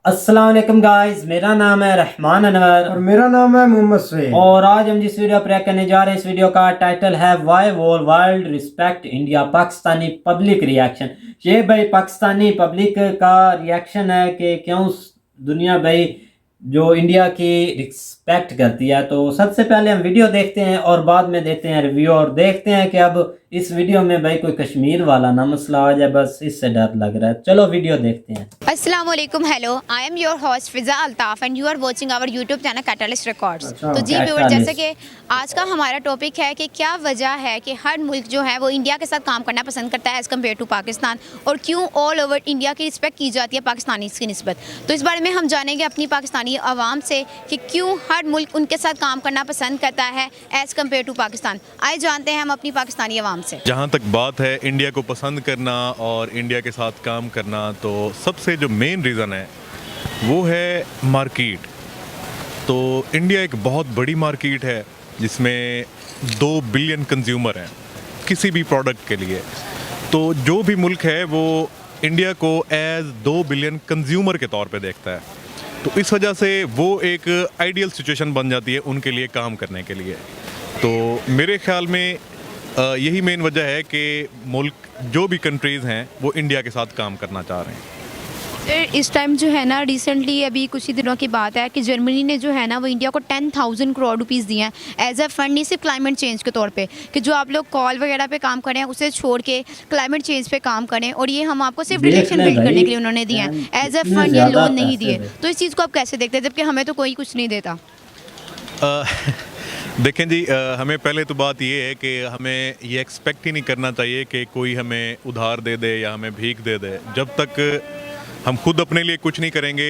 अस्सलाम वालेकुम गाइस, मेरा नाम है रहमान अनवर और मेरा नाम है मोहम्मद सईद। और आज हम जिस वीडियो पर करने जा रहे हैं, इस वीडियो का टाइटल है why wall world respect India, Pakistani public reaction. ये भाई पाकिस्तानी पब्लिक का रिएक्शन है कि क्यों दुनिया भाई जो इंडिया की रिस्पेक्ट करती है। तो सबसे पहले हम वीडियो देखते हैं और बाद में देते हैं रिव्यू, और देखते हैं कि अब इस वीडियो में भाई कोई कश्मीर वाला ना मसला आ जाए, बस इससे डर लग रहा है। चलो वीडियो देखते हैं। अस्सलाम वालेकुम, hello, I am your host Fiza Altaf and you are watching our YouTube channel Catalyst Records. तो जी व्यूअर, जैसे कि आज का हमारा टॉपिक है कि क्या वजह है कि हर मुल्क जो है वो इंडिया के साथ काम करना पसंद करता है एज़ कम्पेयर टू पाकिस्तान, और क्यों ऑल ओवर इंडिया की रिस्पेक्ट की जाती है पाकिस्तानी की निस्बत। तो इस बारे में हम जानेंगे अपनी पाकिस्तानी आवाम से कि क्यों हर मुल्क उनके साथ काम करना पसंद करता है एज़ कम्पेयर टू पाकिस्तान। आइए जानते हैं हम अपनी पाकिस्तानी आवाम से। जहाँ तक बात है इंडिया को पसंद करना और इंडिया के साथ काम करना, तो सबसे जो मेन रीज़न है वो है मार्केट। तो इंडिया एक बहुत बड़ी मार्केट है जिसमें 2 बिलियन कंज्यूमर हैं किसी भी प्रोडक्ट के लिए। तो जो भी मुल्क है वो इंडिया को एज 2 बिलियन कंज्यूमर के तौर पे देखता है। तो इस वजह से वो एक आइडियल सिचुएशन बन जाती है उनके लिए काम करने के लिए। तो मेरे ख्याल में यही मेन वजह है कि मुल्क जो भी कंट्रीज़ हैं वो इंडिया के साथ काम करना चाह रहे हैं। सर, इस टाइम जो है ना, रिसेंटली अभी कुछ ही दिनों की बात है कि जर्मनी ने जो है ना वो इंडिया को 10,000 करोड़ रुपीस दिए हैं एज अ फंड, नहीं सिर्फ क्लाइमेट चेंज के तौर पे कि जो आप लोग कॉल वगैरह पे काम करें उसे छोड़ के क्लाइमेट चेंज पे काम करें, और ये हम आपको सिर्फ रिलेशन बिल्ड करने के लिए उन्होंने दिए हैं एज अ फंड, ये लोन नहीं दिए। तो इस चीज़ को आप कैसे देखते हैं जबकि हमें तो कोई कुछ नहीं देता? देखें जी, हमें पहले तो बात ये है कि हमें ये एक्सपेक्ट ही नहीं करना चाहिए कि कोई हमें उधार दे दे या हमें भीख दे दे। जब तक हम खुद अपने लिए कुछ नहीं करेंगे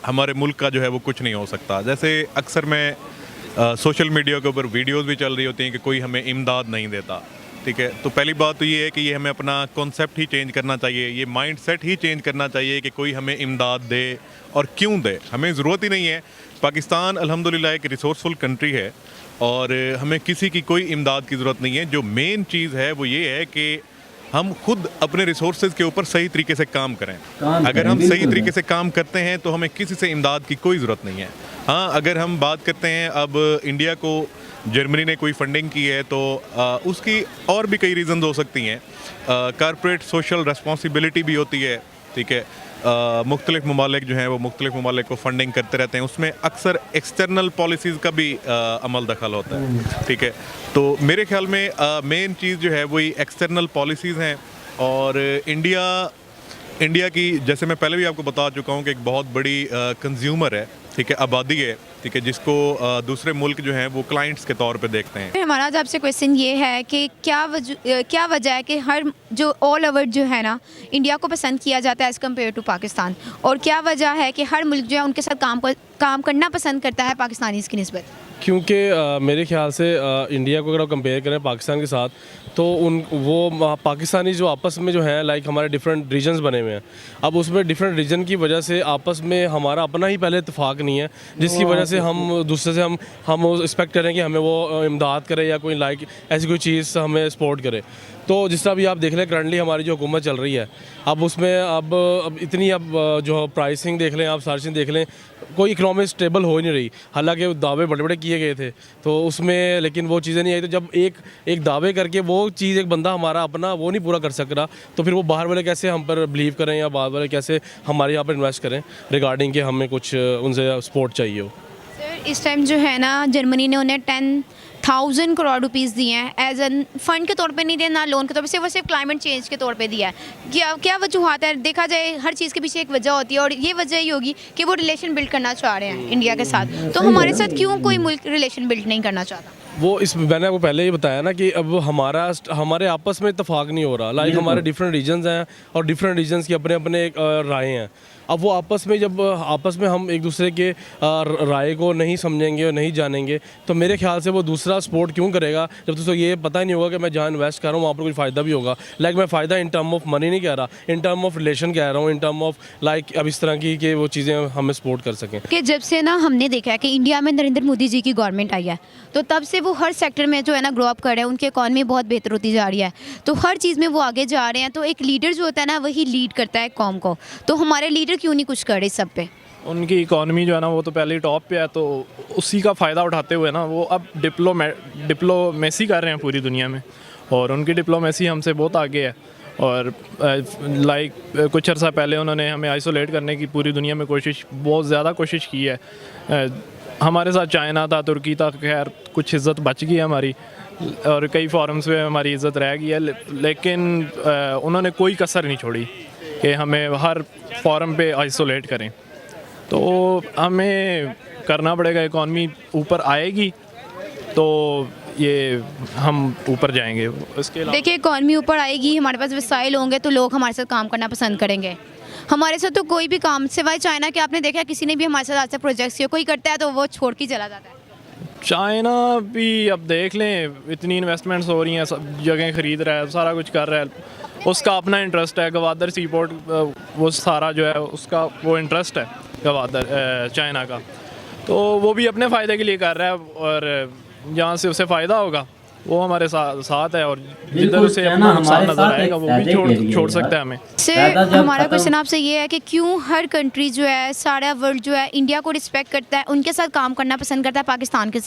हमारे मुल्क का जो है वो कुछ नहीं हो सकता। जैसे अक्सर मैं सोशल मीडिया के ऊपर वीडियोस भी चल रही होती हैं कि कोई हमें इमदाद नहीं देता, ठीक है। तो पहली बात तो ये है कि ये हमें अपना कॉन्सेप्ट ही चेंज करना चाहिए, ये माइंड सेट ही चेंज करना चाहिए कि कोई हमें इमदाद दे और क्यों दे, हमें ज़रूरत ही नहीं है। पाकिस्तान अल्हम्दुलिल्लाह एक रिसोर्सफुल कंट्री है और हमें किसी की कोई इमदाद की ज़रूरत नहीं है। जो मेन चीज़ है वो ये है कि हम खुद अपने रिसोर्सेज के ऊपर सही तरीके से काम करें। अगर हम सही तरीके से काम करते हैं तो हमें किसी से इमदाद की कोई ज़रूरत नहीं है। हाँ, अगर हम बात करते हैं अब इंडिया को जर्मनी ने कोई फंडिंग की है तो उसकी और भी कई रीज़न हो सकती हैं। कॉर्पोरेट सोशल रिस्पॉन्सिबिलिटी भी होती है, ठीक है। मुख्तलिफ ममालिक जो हैं वो मुख्तलिफ ममालिक को फंडिंग करते रहते हैं, उसमें अक्सर एक्सटर्नल पॉलिसीज़ का भी अमल दखल होता है, ठीक है। तो मेरे ख्याल में मेन चीज़ जो है वही एक्सटर्नल पॉलिसीज़ हैं। और इंडिया की, जैसे मैं पहले भी आपको बता चुका हूँ कि एक बहुत बड़ी कंज्यूमर है, ठीक है, आबादी है, ठीक है, जिसको दूसरे मुल्क जो हैं वो क्लाइंट्स के तौर पे देखते हैं। हमारा आज आपसे क्वेश्चन ये है कि क्या वजह है कि हर जो ऑल ओवर जो है ना इंडिया को पसंद किया जाता है एज़ कम्पेयर टू पाकिस्तान, और क्या वजह है कि हर मुल्क जो है उनके साथ काम करना पसंद करता है पाकिस्तानी की निस्बत? क्योंकि मेरे ख्याल से इंडिया को अगर आप कंपेयर करें पाकिस्तान के साथ, तो वो पाकिस्तानी जो आपस में जो है लाइक हमारे डिफरेंट रीजन्स बने हुए हैं। अब उसमें डिफरेंट रीजन की वजह से आपस में हमारा अपना ही पहले इत्तेफाक नहीं है, जिसकी वजह से हम दूसरे से हम एक्सपेक्ट करें कि हमें वो इमदाद करे या कोई लाइक ऐसी कोई चीज़ हमें सपोर्ट करे। तो जिस तरह भी आप देख लें करंटली हमारी जो हुकूमत चल रही है, अब उसमें अब इतनी जो प्राइसिंग देख लें, आप सारी चीज़ देख लें, कोई इकनॉमी स्टेबल हो ही नहीं रही। हालांकि दावे बड़े बड़े किए गए थे तो उसमें, लेकिन वो चीज़ें नहीं आई। तो जब एक दावे करके वो चीज़ एक बंदा हमारा अपना वो नहीं पूरा कर सक रहा, तो फिर वो बाहर वाले कैसे हम पर बिलीव करें या बाहर वाले कैसे हमारे यहाँ पर इन्वेस्ट करें रिगार्डिंग कि हमें कुछ उनसे सपोर्ट चाहिए हो। सर, इस टाइम जो है ना जर्मनी ने उन्हें 10,000 करोड़ रुपीस दिए हैं एज एन फंड के तौर पे नहीं दिया, ना लोन के तौर पे, सिर्फ क्लाइमेट चेंज के तौर पे दिया है। क्या वजूहत है? देखा जाए हर चीज़ के पीछे एक वजह होती है, और ये वजह ही होगी कि वो रिलेशन बिल्ड करना चाह रहे हैं इंडिया के साथ। तो हमारे साथ क्यों कोई मुल्क रिलेशन बिल्ड नहीं करना चाहता? वो इस मैंने आपको पहले ही बताया ना कि अब हमारे आपस में इत्तेफाक नहीं हो रहा। लाइक हमारे डिफरेंट रीजन्स हैं और डिफरेंट रीजन्स की अपने अपने राय हैं। अब वो आपस में हम एक दूसरे के राय को नहीं समझेंगे और नहीं जानेंगे, तो मेरे ख्याल से वो दूसरा सपोर्ट क्यों करेगा जब तक तो ये पता ही नहीं होगा कि मैं जहाँ इन्वेस्ट कर रहा हूँ वहाँ पर कोई फ़ायदा भी होगा। लाइक मैं फ़ायदा इन टर्म ऑफ मनी नहीं कह रहा, इन टर्म ऑफ रिलेशन कह रहा हूँ, इन टर्म ऑफ लाइक अब इस तरह की कि वो चीज़ें हमें सपोर्ट कर सकें। कि जब से ना हमने देखा है कि इंडिया में नरेंद्र मोदी जी की गवर्नमेंट आई है, तो तब से से वो हर सेक्टर में जो है ना ग्रो अप कर रहे हैं, उनकी इकॉनमी बहुत बेहतर होती जा रही है, तो हर चीज़ में वो आगे जा रहे हैं। तो एक लीडर जो होता है ना वही लीड करता है कौम को, तो हमारे लीडर क्यों नहीं कुछ कर रहे इस सब पे? उनकी इकॉनमी जो है ना वो तो पहले ही टॉप पे है, तो उसी का फ़ायदा उठाते हुए ना वो अब डिप्लोमेसी कर रहे हैं पूरी दुनिया में, और उनकी डिप्लोमेसी हमसे बहुत आगे है। और कुछ अर्सा पहले उन्होंने हमें आइसोलेट करने की पूरी दुनिया में बहुत ज़्यादा कोशिश की है। हमारे साथ चाइना था, तुर्की था, खैर कुछ इज़्ज़त बच गई है हमारी, और कई फॉरम्स में हमारी इज़्ज़त रह गई है, लेकिन उन्होंने कोई कसर नहीं छोड़ी कि हमें हर फॉरम पे आइसोलेट करें। तो हमें करना पड़ेगा, इकॉनमी ऊपर आएगी तो ये हम ऊपर जाएंगे। इसके अलावा देखिए, इकॉनमी ऊपर आएगी, हमारे पास वसाइल होंगे तो लोग हमारे साथ काम करना पसंद करेंगे। हमारे साथ तो कोई भी काम सिवाय चाइना के, आपने देखा किसी ने भी हमारे साथ आज तक प्रोजेक्ट्स किया, कोई करता है तो वो छोड़ के चला जाता है। चाइना भी अब देख लें, इतनी इन्वेस्टमेंट्स हो रही हैं, सब जगह ख़रीद रहा है, सारा कुछ कर रहा है, उसका अपना इंटरेस्ट है। गवादर सी पोर्ट वो सारा जो है उसका वो इंटरेस्ट है गवादर चाइना का, तो वो भी अपने फ़ायदे के लिए कर रहा है, और जहाँ से उसे फ़ायदा होगा वो हमारे साथ है, और जिधर उसे अपना नुकसान नज़र आएगा वो भी छोड़ सकता है हमें। सर, हमारा क्वेश्चन आपसे ये है कि क्यों हर कंट्री जो है, सारा वर्ल्ड जो है इंडिया को रिस्पेक्ट करता है, उनके साथ काम करना पसंद करता है, पाकिस्तान के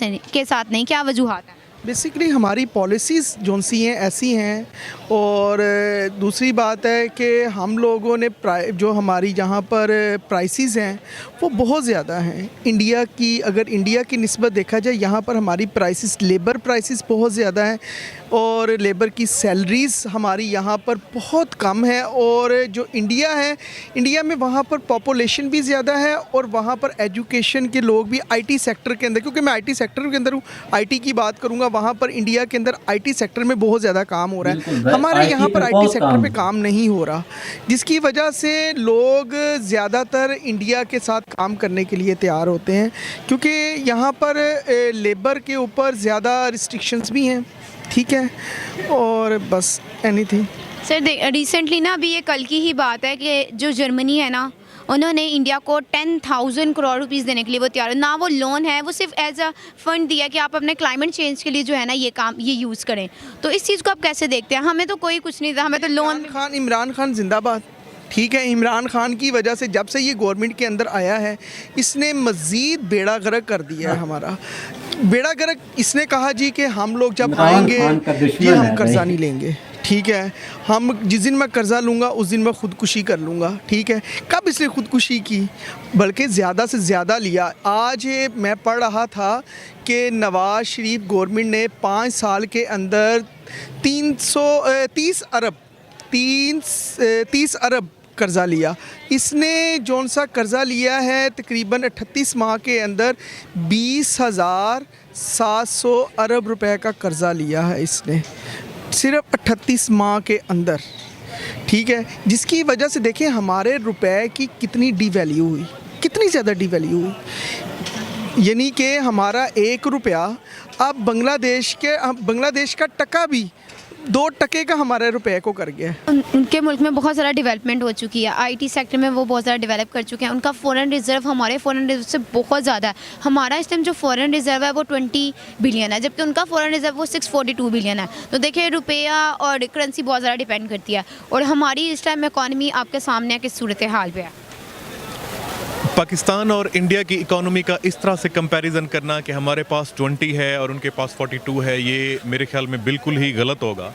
साथ नहीं? क्या वजूहात है? बेसिकली हमारी पॉलिसीज़ जो सी हैं ऐसी हैं, और दूसरी बात है कि हम लोगों ने जो हमारी जहाँ पर प्राइसेस हैं वो बहुत ज़्यादा हैं इंडिया की। अगर इंडिया की निस्बत देखा जाए, यहाँ पर हमारी प्राइसेस, लेबर प्राइसेस बहुत ज़्यादा हैं, और लेबर की सैलरीज़ हमारी यहाँ पर बहुत कम है। और जो इंडिया है, इंडिया में वहाँ पर पॉपुलेशन भी ज़्यादा है, और वहाँ पर एजुकेशन के लोग भी आईटी सेक्टर के अंदर, क्योंकि मैं आईटी सेक्टर के अंदर हूँ, आईटी की बात करूँगा, वहाँ पर इंडिया के अंदर आईटी सेक्टर में बहुत ज़्यादा काम हो रहा है। हमारे यहाँ पर आईटी सेक्टर पे काम नहीं हो रहा, जिसकी वजह से लोग ज़्यादातर इंडिया के साथ काम करने के लिए तैयार होते हैं, क्योंकि यहाँ पर लेबर के ऊपर ज़्यादा रिस्ट्रिक्शंस भी हैं। ठीक है, और बस एनीथिंग। सर, रिसेंटली ना अभी ये कल की ही बात है कि जो जर्मनी है ना, उन्होंने इंडिया को 10,000 करोड़ रुपीस देने के लिए वो तैयार है। ना वो लोन है, वो सिर्फ एज अ फंड दिया कि आप अपने क्लाइमेट चेंज के लिए जो है ना ये यूज़ करें। तो इस चीज़ को आप कैसे देखते हैं? हमें तो कोई कुछ नहीं था, हमें तो लोन। इमरान खान जिंदाबाद। ठीक है, इमरान खान की वजह से जब से ये गवर्नमेंट के अंदर आया है, इसने मज़ीद बेड़ा गर्क कर दिया है हमारा। बेड़ा गर्क इसने कहा जी कि हम लोग जब आएंगे कि हम कर्जा नहीं लेंगे। ठीक है, हम जिस दिन मैं कर्जा लूँगा उस दिन मैं ख़ुदकुशी कर लूँगा। ठीक है, कब इसने ख़ुदकुशी की? बल्कि ज़्यादा से ज़्यादा लिया। आज मैं पढ़ रहा था कि नवाज़ शरीफ गवर्नमेंट ने 5 साल के अंदर 30 अरब कर्ज़ा लिया। इसने जौन सा कर्ज़ा लिया है तकरीबन 38 माह के अंदर 20,700 अरब रुपए का कर्ज़ा लिया है इसने, सिर्फ 38 माह के अंदर। ठीक है, जिसकी वजह से देखिए हमारे रुपए की कितनी डिवैल्यू हुई, कितनी ज़्यादा डिवैल्यू हुई। यानी कि हमारा 1 रुपया अब बांग्लादेश का टका भी 2 टके का हमारे रुपए को कर गया। उनके मुल्क में बहुत ज़्यादा डेवलपमेंट हो चुकी है, आईटी सेक्टर में वो बहुत ज़्यादा डेवलप कर चुके हैं। उनका फॉरेन रिज़र्व हमारे फॉरेन रिज़र्व से बहुत ज़्यादा है। हमारा इस टाइम जो फॉरेन रिज़र्व है वो 20 बिलियन है, जबकि उनका फॉरेन रिज़र्व वो 642 बिलियन है। तो देखिए, रुपया और करेंसी बहुत ज़्यादा डिपेंड करती है, और हमारी इस टाइम इकॉनमी आपके सामने किस सूरत हाल पे है। पाकिस्तान और इंडिया की इकोनॉमी का इस तरह से कंपैरिजन करना कि हमारे पास 20 है और उनके पास 42 है, ये मेरे ख्याल में बिल्कुल ही गलत होगा।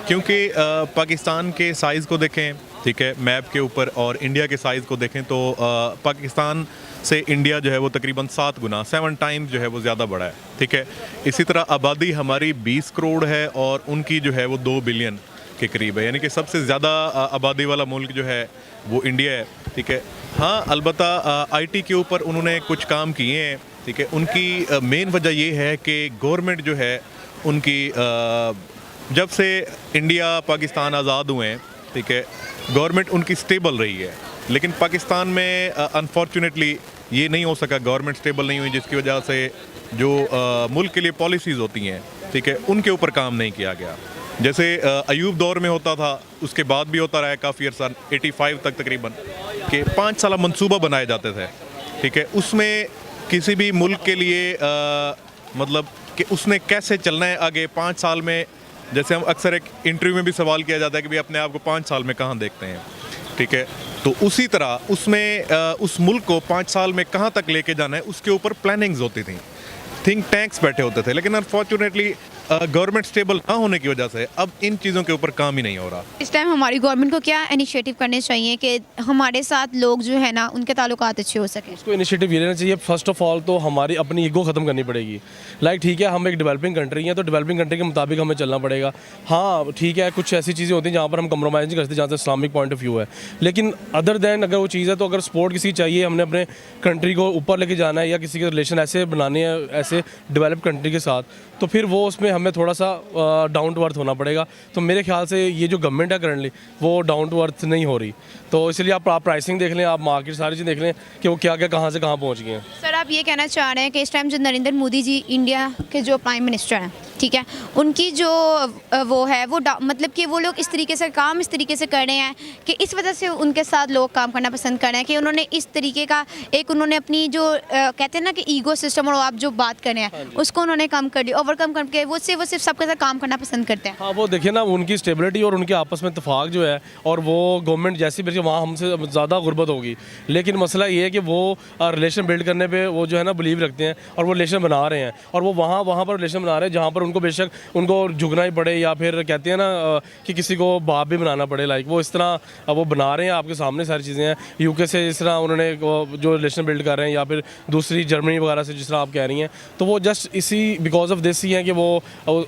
क्योंकि पाकिस्तान के साइज़ को देखें, ठीक है, मैप के ऊपर, और इंडिया के साइज़ को देखें तो पाकिस्तान से इंडिया जो है वो तकरीबन 7 टाइम्स जो है वो ज़्यादा बड़ा है। ठीक है, इसी तरह आबादी हमारी 20 करोड़ है और उनकी जो है वो 2 बिलियन के करीब है, यानी कि सबसे ज़्यादा आबादी वाला मुल्क जो है वो इंडिया है। ठीक है, हाँ, अलबत्ता आईटी के ऊपर उन्होंने कुछ काम किए हैं। ठीक है, उनकी मेन वजह ये है कि गवर्नमेंट जो है उनकी जब से इंडिया पाकिस्तान आज़ाद हुए हैं, ठीक है, गवर्नमेंट उनकी स्टेबल रही है। लेकिन पाकिस्तान में अनफॉर्चुनेटली ये नहीं हो सका, गवर्नमेंट स्टेबल नहीं हुई, जिसकी वजह से जो मुल्क के लिए पॉलिसीज़ होती हैं, ठीक है, उनके ऊपर काम नहीं किया गया। जैसे अयूब दौर में होता था, उसके बाद भी होता रहा है काफ़ी अर्सा, 85 तक तकरीबन, कि 5 साल मंसूबा बनाए जाते थे। ठीक है, उसमें किसी भी मुल्क के लिए मतलब कि उसने कैसे चलना है आगे 5 साल में। जैसे हम अक्सर एक इंटरव्यू में भी सवाल किया जाता है कि भाई अपने आप को 5 साल में कहाँ देखते हैं, ठीक है। तो उसी तरह उसमें उस मुल्क को 5 साल में कहाँ तक लेके जाना है उसके ऊपर प्लानिंग्स होती थी, थिंक टैंक्स बैठे होते थे। लेकिन अनफॉर्चुनेटली गवर्नमेंट स्टेबल ना होने की वजह से अब इन चीज़ों के ऊपर काम ही नहीं हो रहा। इस टाइम हमारी गवर्नमेंट को क्या इनिशिएटिव करने चाहिए कि हमारे साथ लोग जो है ना उनके ताल्लुकात अच्छे हो सके? उसको इनिशिएटिव ये लेना चाहिए। फर्स्ट ऑफ ऑल तो हमारी अपनी ईगो ख़त्म करनी पड़ेगी। लाइक ठीक है, हम एक डेवलपिंग कंट्री हैं तो डेवलपिंग कंट्री के मुताबिक हमें चलना पड़ेगा। हाँ ठीक है, कुछ ऐसी चीज़ें होती हैं जहाँ पर हम कम्प्रोमाइज़ नहीं करते जहाँ से इस्लामिक पॉइंट ऑफ व्यू है। लेकिन अदर दैन अगर वो चीज़ है तो अगर सपोर्ट किसी चाहिए, हमने अपने कंट्री को ऊपर लेके जाना है या किसी के रिलेशन ऐसे बनाने हैं ऐसे डेवलप कंट्री के साथ, तो फिर वो उसमें हमें थोड़ा सा डाउन टू अर्थ होना पड़ेगा। तो मेरे ख्याल से ये जो गवर्नमेंट है करंटली वो डाउन टू अर्थ नहीं हो रही। तो इसलिए आप प्राइसिंग देख लें, आप मार्केट सारी चीज़ देख लें कि वो क्या क्या कहाँ से कहाँ पहुँच गए हैं। सर आप ये कहना चाह रहे हैं कि इस टाइम जो नरेंद्र मोदी जी इंडिया के जो प्राइम मिनिस्टर हैं, ठीक है, उनकी जो वो है वो मतलब कि वो लोग इस तरीके से काम इस तरीके से कर रहे हैं कि इस वजह से उनके साथ लोग काम करना पसंद कर रहे हैं कि उन्होंने इस तरीके का एक उन्होंने अपनी जो कहते हैं ना कि ईगो सिस्टम और आप जो बात कर रहे हैं उसको उन्होंने कम कर दिया, ओवरकम करके वो सिर्फ सबके साथ काम करना पसंद करते हैं। हाँ वो देखिए ना, उनकी स्टेबिलिटी और उनके आपस में इत्तेफाक जो है, और वो गवर्नमेंट जैसी भी वहाँ हमसे ज़्यादा गुर्बत होगी। लेकिन मसला ये है कि वो रिलेशन बिल्ड करने पे वो जो है ना बिलीव रखते हैं और वो रिलेशन बना रहे हैं, और वो वहाँ पर रिलेशन बना रहे हैं जहाँ पर उनको बेशक उनको झुकना ही पड़े या फिर कहते हैं ना कि किसी को बाप भी बनाना पड़े। लाइक वो इस तरह वो बना रहे हैं, आपके सामने सारी चीज़ें हैं। यूके से इस तरह उन्होंने जो रिलेशन बिल्ड कर रहे हैं, या फिर दूसरी जर्मनी वगैरह से जिस तरह आप कह रही हैं, तो वो जस्ट इसी बिकॉज ऑफ दिस ही है कि वो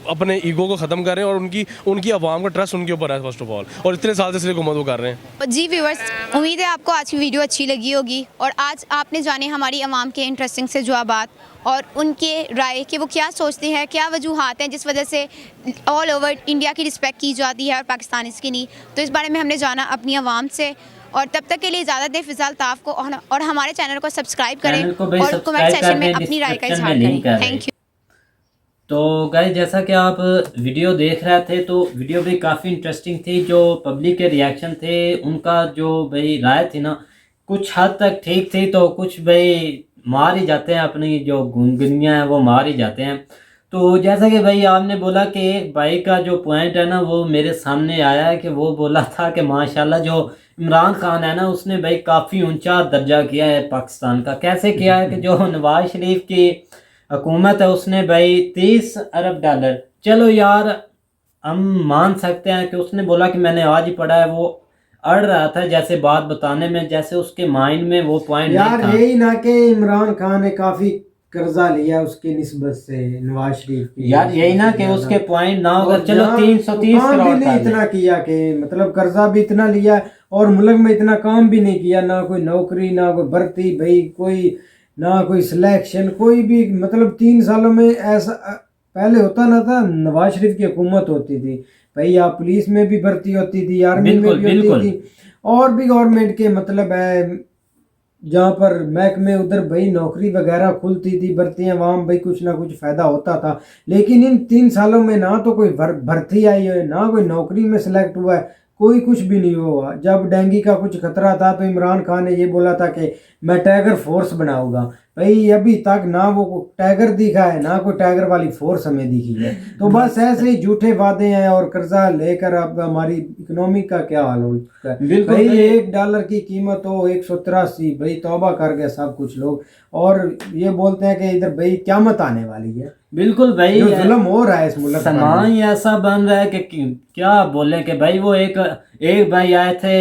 अपने ईगो को ख़त्म कर रहे हैं और उनकी आवाम का ट्रस्ट उनके ऊपर है फर्स्ट ऑफ ऑल, और इतने साल से इसलिए हुकूमत वो कर रहे हैं। जी व्यूअर्स, उम्मीद है आपको आज की वीडियो अच्छी लगी होगी और आज आपने जाने हमारी आवाम के इंटरेस्टिंग से जवाबात और उनके राय कि वो क्या सोचते हैं, क्या वजूहात हैं जिस वजह से ऑल ओवर इंडिया की रिस्पेक्ट की जाती है और पाकिस्तान इसकी नहीं। तो इस बारे में हमने जाना अपनी आवाम से, और तब तक के लिए इजाज़त दें फ़िज़ा अल्ताफ़ को, और हमारे चैनल को सब्सक्राइब करें और कमेंट सेक्शन में अपनी राय का इजहार करें। Thank you. तो गाइस, जैसा कि आप वीडियो देख रहे थे तो वीडियो भी काफ़ी इंटरेस्टिंग थी। जो पब्लिक के रिएक्शन थे, उनका जो भाई राय थी ना, कुछ हद तक ठीक थी, तो कुछ भाई मार ही जाते हैं, अपनी जो गुनगुनियाँ हैं वो मार ही जाते हैं। तो जैसा कि भाई आपने बोला कि एक भाई का जो पॉइंट है ना वो मेरे सामने आया है कि वो बोला था कि माशाल्लाह जो इमरान खान है ना उसने भाई काफ़ी ऊंचा दर्जा किया है पाकिस्तान का। कैसे किया है कि जो नवाज शरीफ की हुकूमत है उसने भाई 30 अरब डॉलर, चलो यार हम मान सकते हैं कि उसने बोला कि मैंने आज ही पढ़ा है, वो अड़ रहा था जैसे बात बताने में, जैसे उसके माइंड में वो पॉइंट यार नहीं था। यही ना कि इमरान खान ने काफी कर्जा लिया उसकी निस्बत से नवाज शरीफ की। यार यही ना कि उसके पॉइंट ना होगा, चलो 330 काम करोड़ भी नहीं इतना किया कि मतलब कर्जा भी इतना लिया और मुल्क में इतना काम भी नहीं किया, ना कोई नौकरी ना कोई भर्ती भाई, कोई ना कोई सिलेक्शन, कोई भी मतलब 3 सालों में ऐसा पहले होता ना था। नवाज शरीफ की हुकूमत होती थी भाई, आप पुलिस में भी भर्ती होती थी, आर्मी में भी होती थी, और भी गवर्नमेंट के मतलब है जहाँ पर महकमे उधर भाई नौकरी वगैरह खुलती थी, भर्तियाँ वहाँ भाई कुछ ना कुछ फ़ायदा होता था। लेकिन इन 3 सालों में ना तो कोई भर्ती आई है, ना कोई नौकरी में सिलेक्ट हुआ है, कोई कुछ भी नहीं हुआ। जब डेंगू का कुछ खतरा था तो इमरान खान ने ये बोला था कि मैं टाइगर फोर्स बनाऊंगा, भाई अभी तक ना वो टाइगर दिखा है ना कोई टाइगर वाली फोर्स हमें दिखी है। तो बस ऐसे ही झूठे वादे हैं और कर्जा लेकर अब हमारी इकोनॉमी का क्या हाल हो चुका है। भाई $1 की कीमत हो 183, भाई तौबा कर गए सब कुछ लोग, और ये बोलते हैं कि इधर भाई क्यामत आने वाली है। बिल्कुल भाई, जो जुल्म हो रहा है इस मुल्क पर, सामान ही ऐसा बन रहा है कि क्या बोले कि भाई वो एक भाई आए थे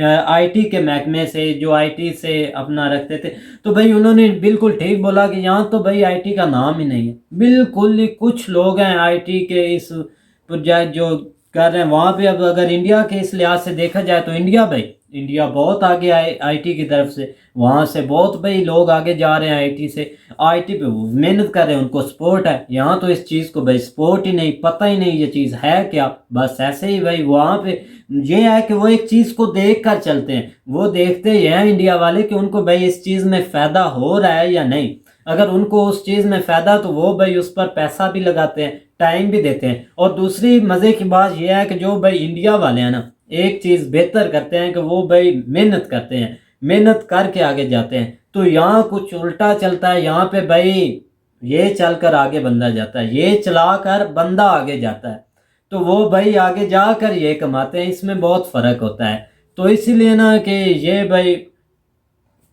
आईटी के महकमे से, जो आईटी से अपना रखते थे, तो भाई उन्होंने बिल्कुल ठीक बोला कि यहाँ तो भाई आईटी का नाम ही नहीं है। बिल्कुल ही कुछ लोग हैं आईटी के इस प्रोजेक्ट जो कर रहे हैं वहाँ पे। अब अगर इंडिया के इस लिहाज से देखा जाए तो इंडिया बहुत आगे आए आईटी की तरफ से, वहाँ से बहुत भाई लोग आगे जा रहे हैं आईटी से, आईटी पे वो मेहनत कर रहे हैं, उनको सपोर्ट है। यहाँ तो इस चीज़ को भाई सपोर्ट ही नहीं, पता ही नहीं ये चीज़ है क्या। बस ऐसे ही भाई वहाँ पे ये है कि वो एक चीज़ को देख कर चलते हैं, वो देखते हैं इंडिया वाले कि उनको भाई इस चीज़ में फ़ायदा हो रहा है या नहीं। अगर उनको उस चीज़ में फ़ायदा तो वो भाई उस पर पैसा भी लगाते हैं, टाइम भी देते हैं। और दूसरी मज़े की बात यह है कि जो भाई इंडिया वाले हैं ना, एक चीज़ बेहतर करते हैं कि वो भाई मेहनत करते हैं, मेहनत करके आगे जाते हैं। तो यहाँ कुछ उल्टा चलता है, यहाँ पे भाई ये चलकर आगे बंदा जाता है, ये चलाकर बंदा आगे जाता है। तो वो भाई आगे जाकर ये कमाते हैं, इसमें बहुत फ़र्क होता है। तो इसीलिए ना कि ये भाई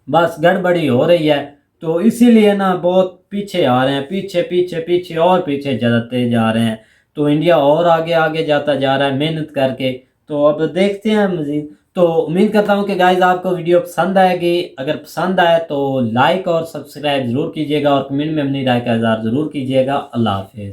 बस गड़बड़ी हो रही है, तो इसीलिए ना बहुत पीछे आ रहे हैं, पीछे पीछे पीछे और पीछे जाते जा रहे हैं। तो इंडिया और आगे आगे जाता जा रहा है मेहनत करके। तो अब देखते हैं मज़ीद। तो उम्मीद करता हूँ कि गाइस आपको वीडियो पसंद आएगी। अगर पसंद आए तो लाइक और सब्सक्राइब ज़रूर कीजिएगा और कमेंट में अपनी राय का इज़हार ज़रूर कीजिएगा। अल्लाह हाफिज़।